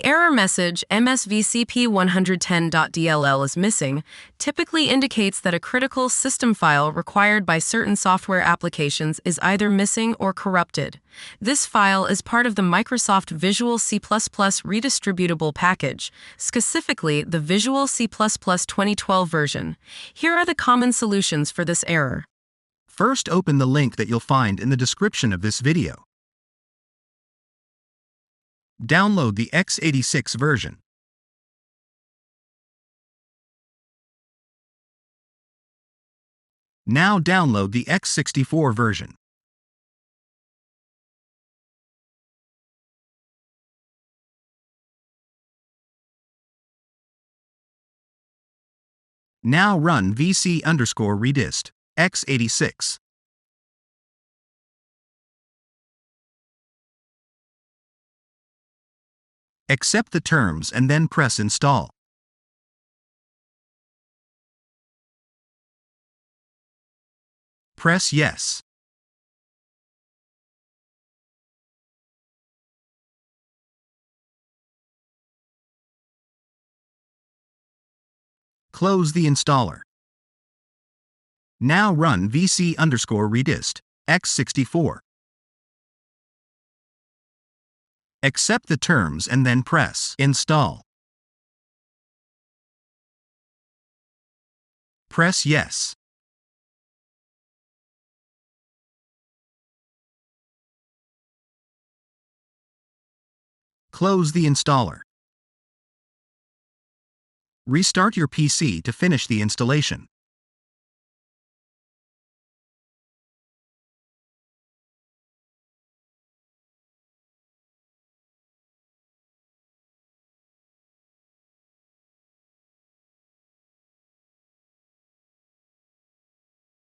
The error message msvcp110.dll is missing typically indicates that a critical system file required by certain software applications is either missing or corrupted. This file is part of the Microsoft Visual C Redistributable package, specifically the Visual C 2012 version. Here are the common solutions for this error. First, open the link that you'll find in the description of this video. Download the x86 version. Now download the x64 version. Now run vc_redist x86. Accept the terms and then press install. Press yes. Close the installer. Now run vc_redist x64. Accept the terms and then press install. Press yes. Close the installer. Restart your PC to finish the installation.